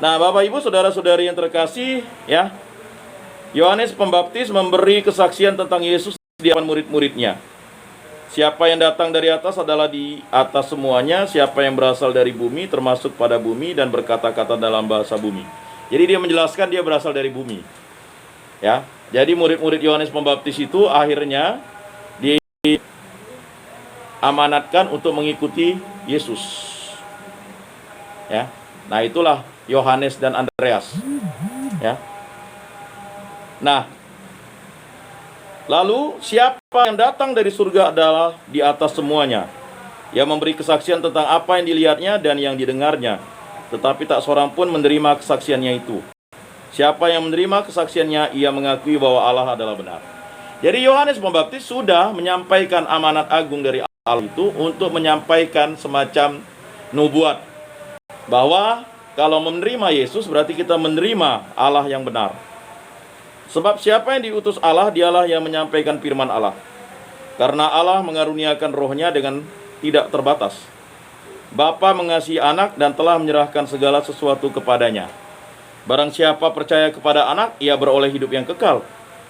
Nah, Bapak Ibu, saudara-saudari yang terkasih, ya, Yohanes Pembaptis memberi kesaksian tentang Yesus di hadapan murid-muridnya. Siapa yang datang dari atas adalah di atas semuanya. Siapa yang berasal dari bumi termasuk pada bumi dan berkata-kata dalam bahasa bumi. Jadi dia menjelaskan dia berasal dari bumi. Ya, jadi murid-murid Yohanes Pembaptis itu akhirnya diamanatkan untuk mengikuti Yesus. Ya, nah itulah Yohanes dan Andreas. Ya, nah. Lalu siapa yang datang dari surga adalah di atas semuanya. Ia memberi kesaksian tentang apa yang dilihatnya dan yang didengarnya. Tetapi tak seorang pun menerima kesaksiannya itu. Siapa yang menerima kesaksiannya, ia mengakui bahwa Allah adalah benar. Jadi Yohanes Pembaptis sudah menyampaikan amanat agung dari Allah itu untuk menyampaikan semacam nubuat. Bahwa kalau menerima Yesus berarti kita menerima Allah yang benar. Sebab siapa yang diutus Allah, dialah yang menyampaikan firman Allah. Karena Allah mengaruniakan rohnya dengan tidak terbatas. Bapa mengasihi anak dan telah menyerahkan segala sesuatu kepadanya. Barang siapa percaya kepada anak, ia beroleh hidup yang kekal.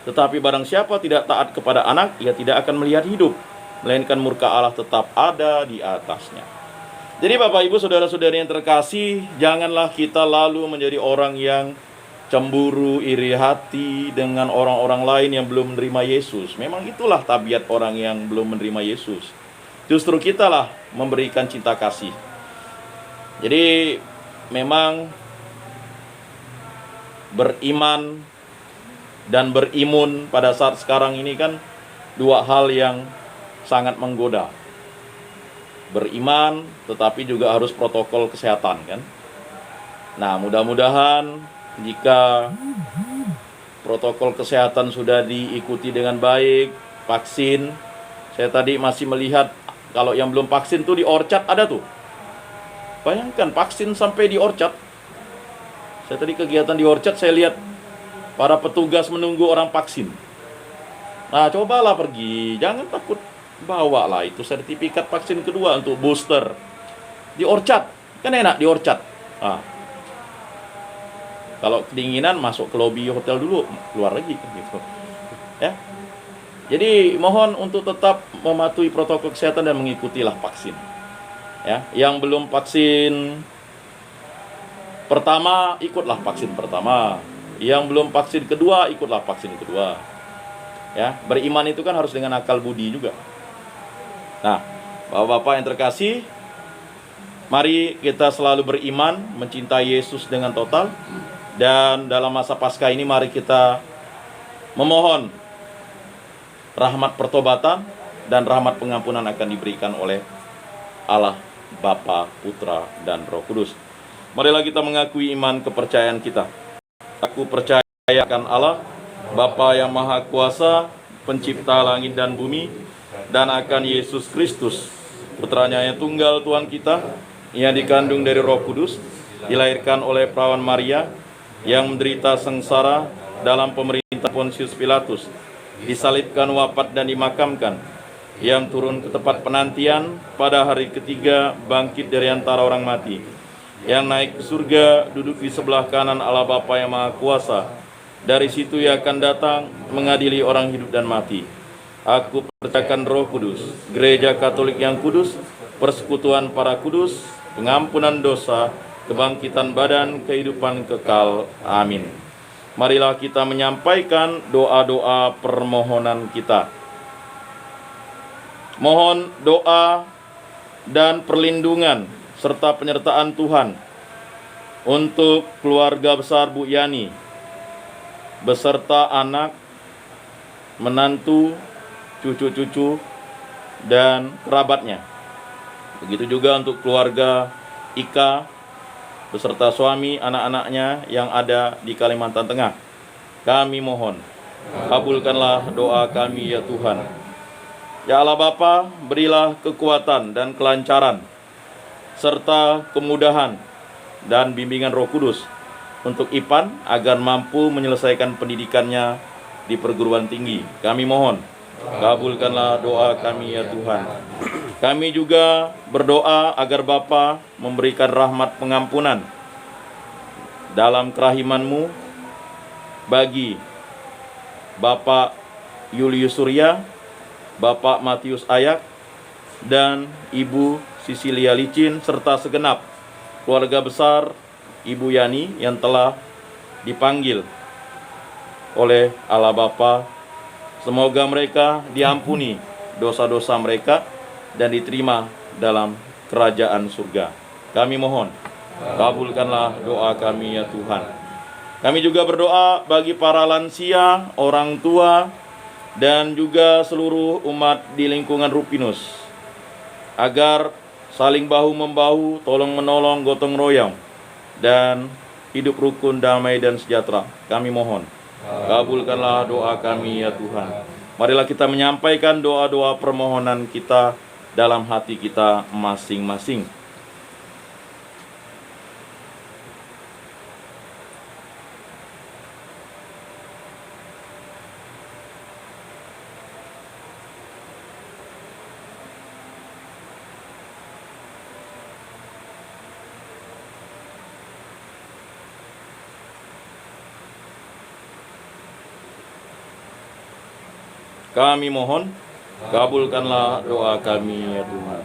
Tetapi barang siapa tidak taat kepada anak, ia tidak akan melihat hidup, melainkan murka Allah tetap ada di atasnya. Jadi Bapak Ibu saudara-saudari yang terkasih, janganlah kita lalu menjadi orang yang cemburu, iri hati dengan orang-orang lain yang belum menerima Yesus. Memang itulah tabiat orang yang belum menerima Yesus. Justru kitalah memberikan cinta kasih. Jadi memang beriman dan berimun pada saat sekarang ini kan dua hal yang sangat menggoda. Beriman tetapi juga harus protokol kesehatan kan. Nah, mudah-mudahan jika protokol kesehatan sudah diikuti dengan baik, vaksin. Saya tadi masih melihat kalau yang belum vaksin tuh di Orchard ada tuh. Bayangkan vaksin sampai di Orchard. Saya tadi kegiatan di Orchard, saya lihat para petugas menunggu orang vaksin. Nah, cobalah pergi, jangan takut, bawalah itu sertifikat vaksin kedua untuk booster. Di Orchard, kan enak di Orchard. Nah, kalau kedinginan masuk ke lobi hotel dulu, keluar lagi gitu. Ya. Jadi mohon untuk tetap mematuhi protokol kesehatan dan mengikutilah vaksin. Ya, yang belum vaksin pertama, ikutlah vaksin pertama. Yang belum vaksin kedua, ikutlah vaksin kedua. Ya, beriman itu kan harus dengan akal budi juga. Nah, Bapak-bapak yang terkasih, mari kita selalu beriman, mencintai Yesus dengan total. Dan dalam masa Paskah ini mari kita memohon rahmat pertobatan dan rahmat pengampunan akan diberikan oleh Allah, Bapa, Putra, dan Roh Kudus. Marilah kita mengakui iman kepercayaan kita. Aku percaya akan Allah, Bapa yang Maha Kuasa, Pencipta langit dan bumi, dan akan Yesus Kristus, Putranya yang tunggal Tuhan kita, yang dikandung dari Roh Kudus, dilahirkan oleh perawan Maria, yang menderita sengsara dalam pemerintah Pontius Pilatus, disalibkan, wafat dan dimakamkan, yang turun ke tempat penantian pada hari ketiga bangkit dari antara orang mati, yang naik ke surga duduk di sebelah kanan Allah Bapa yang Maha Kuasa. Dari situ ia akan datang mengadili orang hidup dan mati. Aku percayakan Roh Kudus, Gereja Katolik yang kudus, persekutuan para kudus, pengampunan dosa, kebangkitan badan, kehidupan kekal. Amin. Marilah kita menyampaikan doa-doa permohonan kita. Mohon doa dan perlindungan serta penyertaan Tuhan untuk keluarga besar Bu Yani beserta anak, menantu, cucu-cucu, dan kerabatnya. Begitu juga untuk keluarga Ika beserta suami, anak-anaknya yang ada di Kalimantan Tengah. Kami mohon, kabulkanlah doa kami ya Tuhan. Ya Allah Bapa, berilah kekuatan dan kelancaran serta kemudahan dan bimbingan Roh Kudus untuk Ipan agar mampu menyelesaikan pendidikannya di perguruan tinggi. Kami mohon, kabulkanlah doa kami ya Tuhan. Kami juga berdoa agar Bapa memberikan rahmat pengampunan dalam kerahiman-Mu bagi Bapak Julius Surya, Bapak Matius Ayak, dan Ibu Sisilia Licin, serta segenap keluarga besar Ibu Yani yang telah dipanggil oleh Allah Bapa. Semoga mereka diampuni dosa-dosa mereka dan diterima dalam kerajaan surga. Kami mohon, kabulkanlah doa kami ya Tuhan. Kami juga berdoa bagi para lansia, orang tua, dan juga seluruh umat di lingkungan Rupinus, agar saling bahu-membahu, tolong-menolong, gotong royong, dan hidup rukun, damai, dan sejahtera. Kami mohon, kabulkanlah doa kami ya Tuhan. Marilah kita menyampaikan doa-doa permohonan kita dalam hati kita masing-masing. Kami mohon, kabulkanlah doa kami ya Tuhan.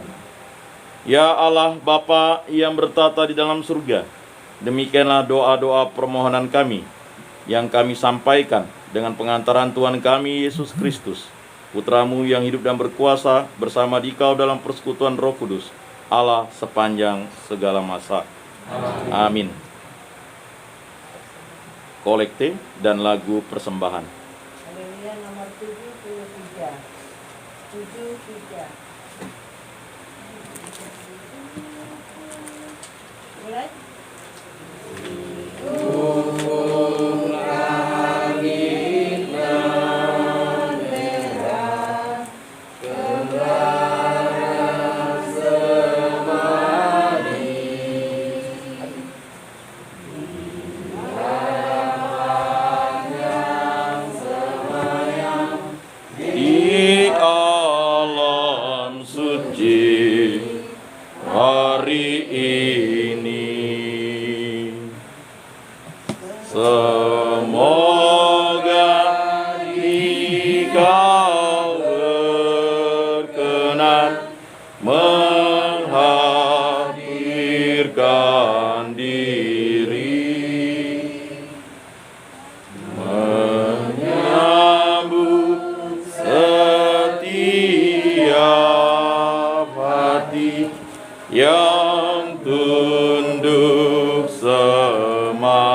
Ya Allah Bapa yang bertata di dalam surga, demikianlah doa-doa permohonan kami yang kami sampaikan dengan pengantaran Tuhan kami Yesus Kristus, Putra-Mu yang hidup dan berkuasa bersama Dikau dalam persekutuan Roh Kudus, Allah sepanjang segala masa. Amin. Kolekte dan lagu persembahan. Haleluya nomor 73. 73. Mulai. Di alam suci hari ini, semoga Dikau berkenan menghadirkan diri, menyambut setiap hati yang tunduk semadi.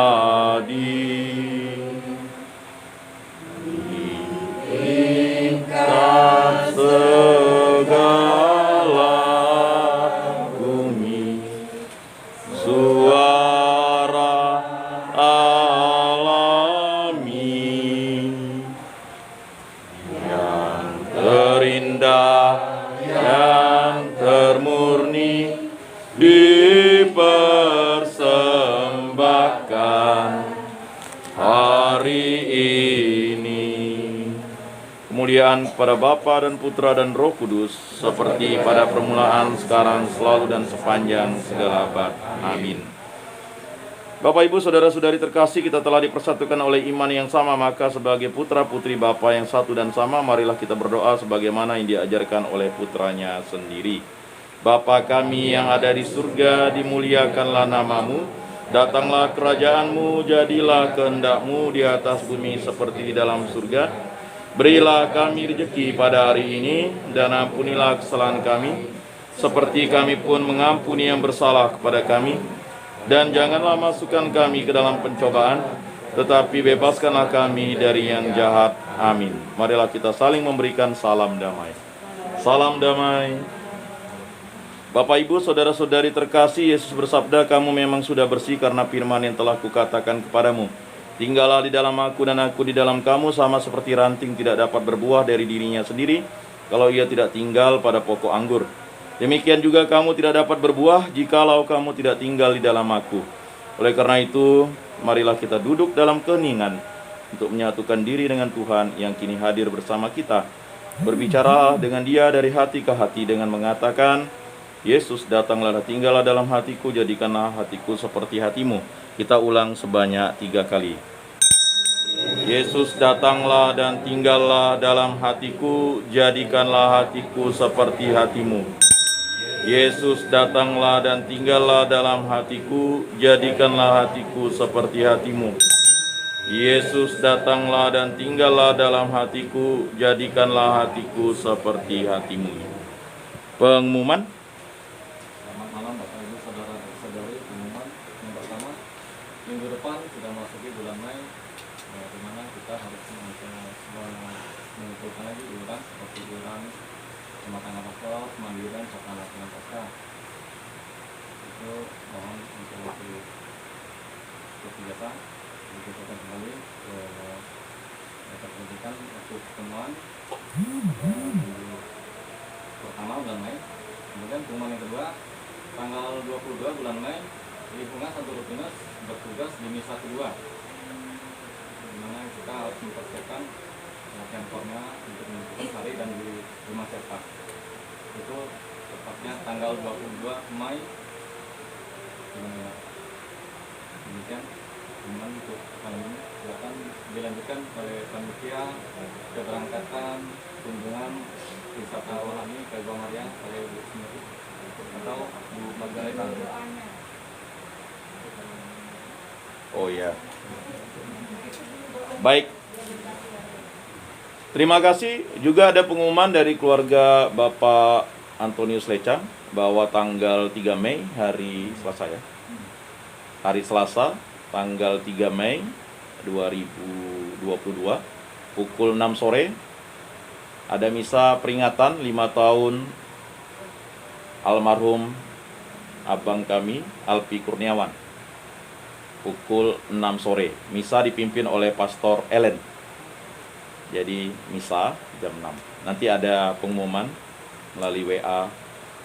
Tingkat segala bumi, suara alami yang terindah, yang termurni, dipersembahkan hari ini. kemuliaan kepada Bapa dan Putra dan Roh Kudus, seperti pada permulaan, sekarang, selalu, dan sepanjang segala abad. Amin. Bapak, Ibu, Saudara-saudari terkasih, kita telah dipersatukan oleh iman yang sama, maka sebagai putra-putri Bapa yang satu dan sama, marilah kita berdoa sebagaimana yang diajarkan oleh putranya sendiri. Bapa kami yang ada di surga, dimuliakanlah namamu. Datanglah kerajaanmu, jadilah kehendak-Mu di atas bumi seperti di dalam surga. Berilah kami rezeki pada hari ini, dan ampunilah kesalahan kami, seperti kami pun mengampuni yang bersalah kepada kami. Dan janganlah masukkan kami ke dalam pencobaan, tetapi bebaskanlah kami dari yang jahat. Amin. Marilah kita saling memberikan salam damai. Salam damai. Bapak, Ibu, Saudara-saudari terkasih, Yesus bersabda, kamu memang sudah bersih karena firman yang telah kukatakan kepadamu. Tinggallah di dalam aku dan aku di dalam kamu, sama seperti ranting tidak dapat berbuah dari dirinya sendiri kalau ia tidak tinggal pada pokok anggur. Demikian juga kamu tidak dapat berbuah jikalau kamu tidak tinggal di dalam aku. Oleh karena itu, marilah kita duduk dalam keheningan untuk menyatukan diri dengan Tuhan yang kini hadir bersama kita. Berbicara dengan Dia dari hati ke hati dengan mengatakan, Yesus, datanglah dan tinggallah dalam hatiku, jadikanlah hatiku seperti hatimu. Kita ulang sebanyak 3 kali. Yesus, datanglah dan tinggallah dalam hatiku, jadikanlah hatiku seperti hatimu. Yesus, datanglah dan tinggallah dalam hatiku, jadikanlah hatiku seperti hatimu. Yesus, datanglah dan tinggallah dalam hatiku, jadikanlah hatiku seperti hatimu. Pengumuman. Selamat malam Bapak Ibu Saudara-saudari. Pengumuman yang pertama, minggu depan sudah memasuki bulan Mei, di mana kita harus mengumpulkan lagi iuran seperti iuran pemakan kapal, kemandirian, serta latihan pasca. Itu mohon untuk lebih biasa dibutuhkan kembali ke data pendidikan untuk pertemuan pertama bulan Mei. Kemudian pengumuman yang kedua, tanggal 22 bulan Mei, lingkungan Santo Rufinus bertugas di misa kedua, di mana kita harus mempersiapkan latihan formnya untuk menentukan hari dan di rumah cetak. Itu tepatnya tanggal 22 Mei. Demikian pengumuman untuk kali ini. Silakan dilanjutkan oleh panitia keberangkatan kunjungan wisata rohani ke Gua Maria oleh Bu Smiti atau Bu Magdalena. Oh ya. Baik. Terima kasih. Juga ada pengumuman dari keluarga Bapak Antonius Lecang bahwa tanggal 3 Mei hari Selasa ya. Hari Selasa tanggal 3 Mei 2022 pukul 6 sore ada misa peringatan 5 tahun almarhum abang kami Alpi Kurniawan. Pukul 6 sore. Misa dipimpin oleh Pastor Ellen. Jadi misa jam 6. Nanti ada pengumuman melalui WA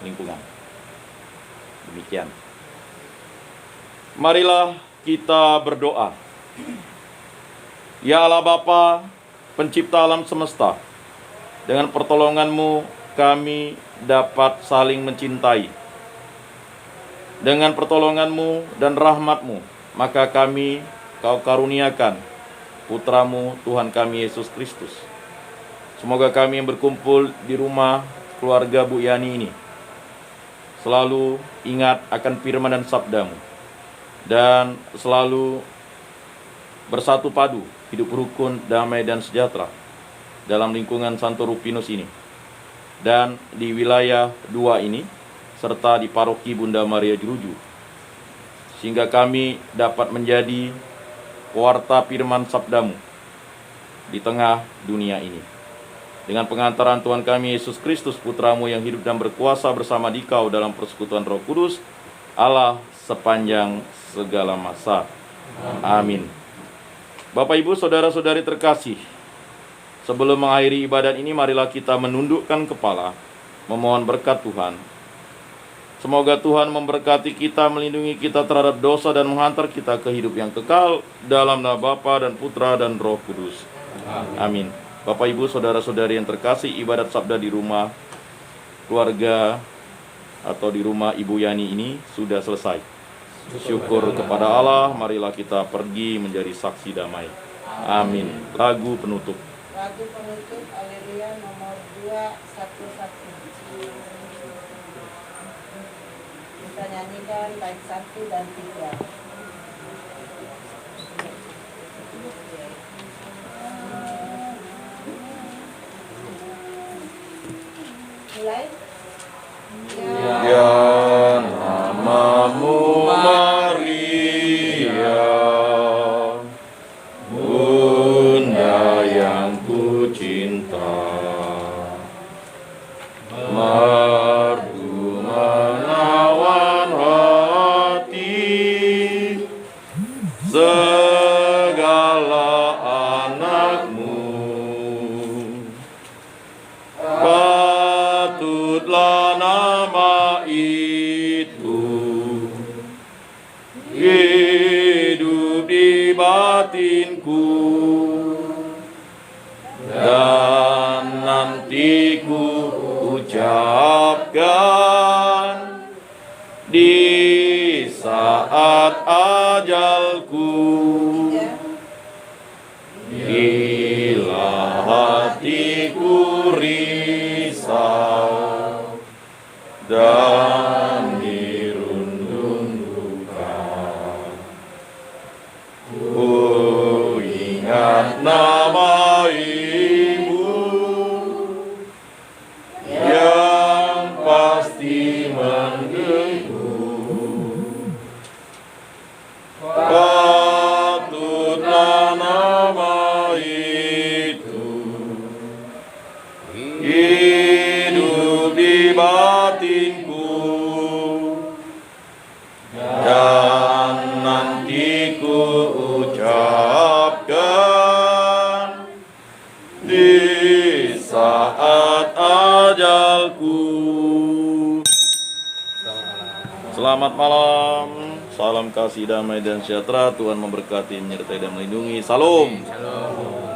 lingkungan. Demikian. Marilah kita berdoa. Ya Allah Bapa, pencipta alam semesta, dengan pertolongan-Mu kami dapat saling mencintai. Dengan pertolongan-Mu dan rahmat-Mu, maka kami Kau karuniakan Putra-Mu Tuhan kami Yesus Kristus. Semoga kami yang berkumpul di rumah keluarga Bu Yani ini selalu ingat akan firman dan sabda-Mu, dan selalu bersatu padu, hidup rukun, damai dan sejahtera dalam lingkungan Santo Rufinus ini dan di wilayah 2 ini serta di paroki Bunda Maria Jeruju, sehingga kami dapat menjadi pewarta firman sabda-Mu di tengah dunia ini. Dengan pengantaran Tuhan kami Yesus Kristus, Putra-Mu yang hidup dan berkuasa bersama Dikau dalam persekutuan Roh Kudus, Allah sepanjang segala masa. Amin. Bapak, Ibu, Saudara-saudari terkasih, sebelum mengakhiri ibadat ini, marilah kita menundukkan kepala, memohon berkat Tuhan. Semoga Tuhan memberkati kita, melindungi kita terhadap dosa, dan menghantar kita ke hidup yang kekal dalam nama Bapa dan Putra dan Roh Kudus. Amin. Bapak Ibu saudara-saudari yang terkasih, ibadat sabda di rumah keluarga atau di rumah Ibu Yani ini sudah selesai. Syukur kepada Allah, marilah kita pergi menjadi saksi damai. Amin. Lagu penutup. Lagu penutup Haleluya nomor 211. Kita nyanyikan bait 1 dan 3. Mulai. Ya namamu Maria, Bunda yang ku cinta, merdu menawan hati segala anakmu. Patutlah nama itu hidup di batinku, dan nanti ku ucapkan di saat ajalku. Bila hatiku risau dan dirundung duka, ku ingat nama Ibu yang pasti mengganggu. Patutlah nama itu hidup di batinku, dan nanti ku ucapkan di saat ajalku. Selamat malam. Salam kasih, damai, dan sejahtera. Tuhan memberkati, menyertai, dan melindungi. Salam. Shalom.